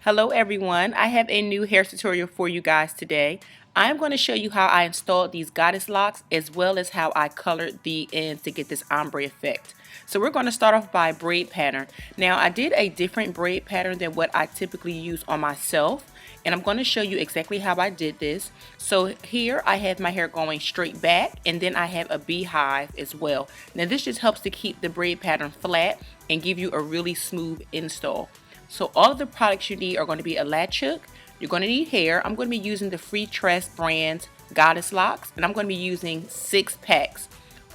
Hello everyone, I have a new hair tutorial for you guys today. I'm going to show you how I installed these goddess locks as well as how I colored the ends to get this ombre effect. So we're going to start off by braid pattern. Now I did a different braid pattern than what I typically use on myself, and I'm going to show you exactly how I did this. So here I have my hair going straight back, and then I have a beehive as well. Now this just helps to keep the braid pattern flat and give you a really smooth install. So all of the products you need are going to be a latch hook. You're going to need hair. I'm going to be using the Freetress brand goddess locks, and I'm going to be using 6 packs.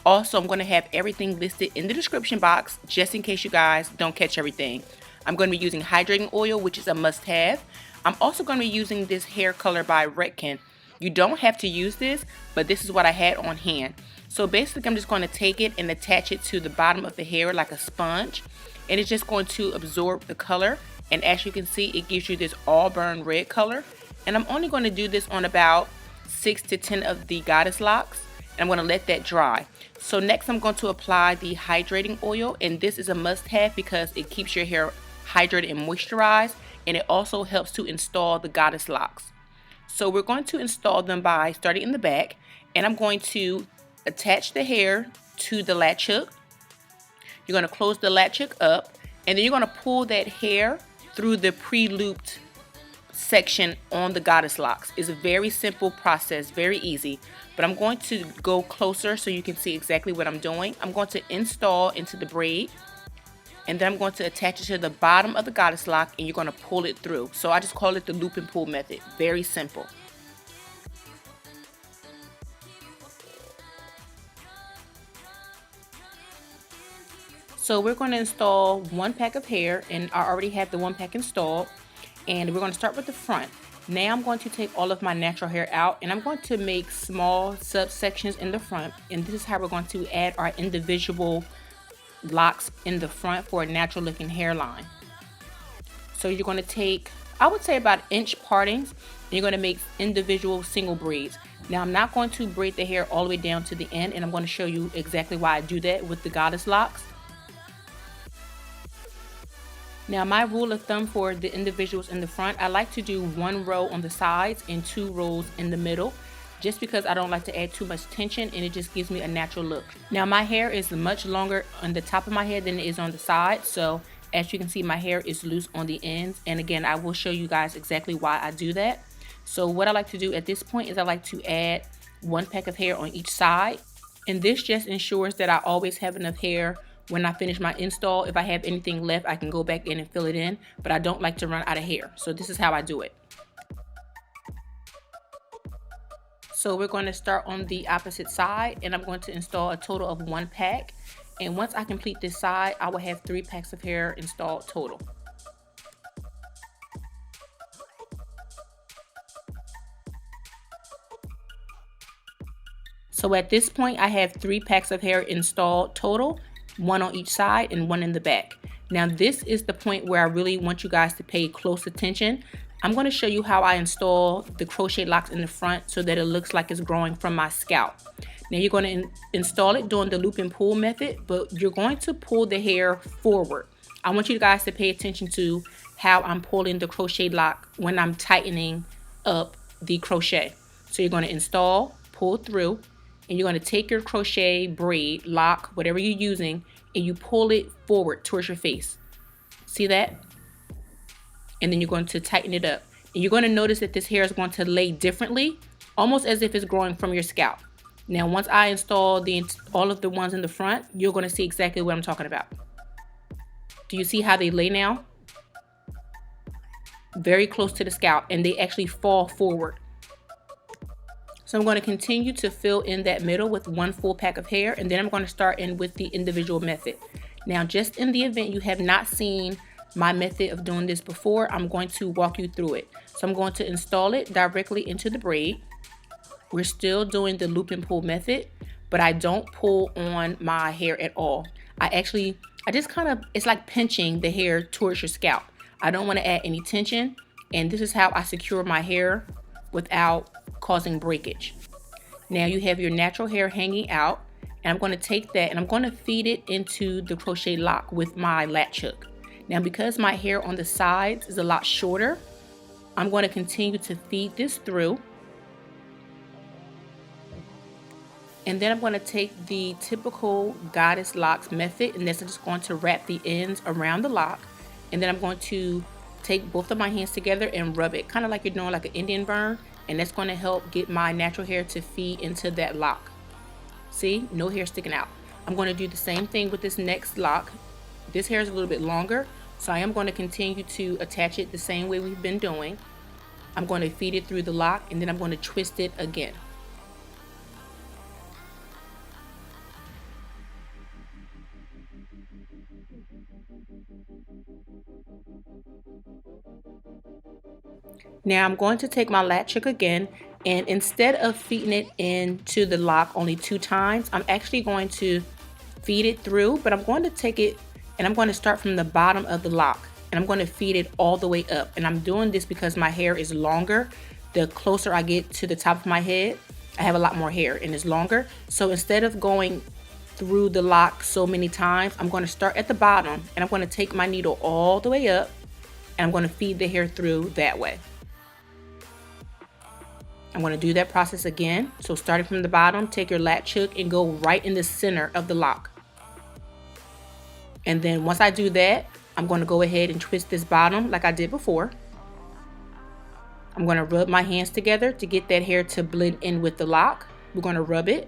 Also, I'm going to have everything listed in the description box just in case you guys don't catch everything. I'm going to be using hydrating oil, which is a must-have. I'm also going to be using this hair color by Redken. You don't have to use this, but this is what I had on hand. So basically, I'm just going to take it and attach it to the bottom of the hair like a sponge, and it's just going to absorb the color. And as you can see, it gives you this auburn red color. And I'm only going to do this on about 6 to 10 of the goddess locks, and I'm going to let that dry. So next I'm going to apply the hydrating oil, and this is a must-have because it keeps your hair hydrated and moisturized, and it also helps to install the goddess locks. So we're going to install them by starting in the back, and I'm going to attach the hair to the latch hook. You're going to close the latch hook up, and then you're going to pull that hair through the pre-looped section on the goddess locks. It's a very simple process, very easy, but I'm going to go closer so you can see exactly what I'm doing. I'm going to install into the braid, and then I'm going to attach it to the bottom of the goddess lock, and you're going to pull it through. So I just call it the loop and pull method. Very simple. So we're going to install 1 pack of hair, and I already have the 1 pack installed, and we're going to start with the front. Now I'm going to take all of my natural hair out, and I'm going to make small subsections in the front, and this is how we're going to add our individual locks in the front for a natural looking hairline. So you're going to take, I would say, about inch partings, and you're going to make individual single braids. Now I'm not going to braid the hair all the way down to the end, and I'm going to show you exactly why I do that with the goddess locks. Now my rule of thumb for the individuals in the front, I like to do 1 row on the sides and 2 rows in the middle, just because I don't like to add too much tension, and it just gives me a natural look. Now my hair is much longer on the top of my head than it is on the side, so as you can see, my hair is loose on the ends, and again I will show you guys exactly why I do that. So what I like to do at this point is I like to add 1 pack of hair on each side, and this just ensures that I always have enough hair when I finish my install. If I have anything left, I can go back in and fill it in, but I don't like to run out of hair. So this is how I do it. So we're going to start on the opposite side, and I'm going to install a total of 1 pack. And once I complete this side, I will have 3 packs of hair installed total. So at this point, I have 3 packs of hair installed total, 1 on each side and 1 in the back. Now this is the point where I really want you guys to pay close attention. I'm going to show you how I install the crochet locks in the front so that it looks like it's growing from my scalp. Now you're going to install it doing the loop and pull method, but you're going to pull the hair forward. I want you guys to pay attention to how I'm pulling the crochet lock when I'm tightening up the crochet. So you're going to install, pull through, and you're going to take your crochet braid, lock, whatever you're using, and you pull it forward towards your face. See that? And then you're going to tighten it up. And you're going to notice that this hair is going to lay differently, almost as if it's growing from your scalp. Now, once I install all of the ones in the front, you're going to see exactly what I'm talking about. Do you see how they lay now? Very close to the scalp, and they actually fall forward. So I'm going to continue to fill in that middle with 1 full pack of hair, and then I'm going to start in with the individual method. Now, just in the event you have not seen my method of doing this before, I'm going to walk you through it. So I'm going to install it directly into the braid. We're still doing the loop and pull method, but I don't pull on my hair at all. I just kind of, it's like pinching the hair towards your scalp. I don't want to add any tension, and this is how I secure my hair without causing breakage. Now you have your natural hair hanging out, and I'm going to take that and I'm going to feed it into the crochet lock with my latch hook. Now because my hair on the sides is a lot shorter, I'm going to continue to feed this through. And then I'm going to take the typical goddess locks method, and this is just going to wrap the ends around the lock. And then I'm going to take both of my hands together and rub it, kind of like you're doing like an Indian burn. And that's going to help get my natural hair to feed into that lock. See, no hair sticking out. I'm going to do the same thing with this next lock. This hair is a little bit longer, so I am going to continue to attach it the same way we've been doing. I'm going to feed it through the lock, and then I'm going to twist it again. Now I'm going to take my latch hook again, and instead of feeding it into the lock only 2 times, I'm actually going to feed it through, but I'm going to take it and I'm going to start from the bottom of the lock, and I'm going to feed it all the way up. And I'm doing this because my hair is longer. The closer I get to the top of my head, I have a lot more hair and it's longer. So instead of going through the lock so many times, I'm going to start at the bottom and I'm going to take my needle all the way up, and I'm going to feed the hair through that way. I'm going to do that process again. So starting from the bottom, take your latch hook and go right in the center of the lock. And then once I do that, I'm going to go ahead and twist this bottom like I did before. I'm going to rub my hands together to get that hair to blend in with the lock. We're going to rub it.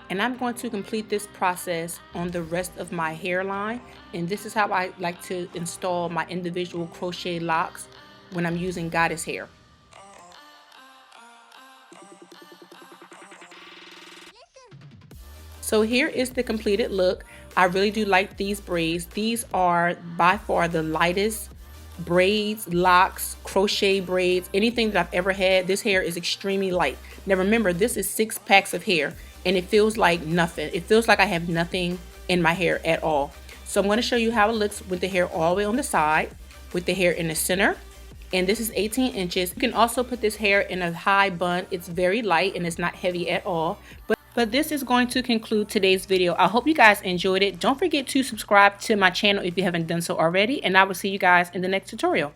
And I'm going to complete this process on the rest of my hairline. And this is how I like to install my individual crochet locks when I'm using goddess hair. So here is the completed look. I really do like these braids. These are by far the lightest braids, locks, crochet braids, anything that I've ever had. This hair is extremely light. Now remember, this is 6 packs of hair and it feels like nothing. It feels like I have nothing in my hair at all. So I'm going to show you how it looks with the hair all the way on the side, with the hair in the center. And this is 18 inches. You can also put this hair in a high bun. It's very light and it's not heavy at all. But this is going to conclude today's video. I hope you guys enjoyed it. Don't forget to subscribe to my channel if you haven't done so already. And I will see you guys in the next tutorial.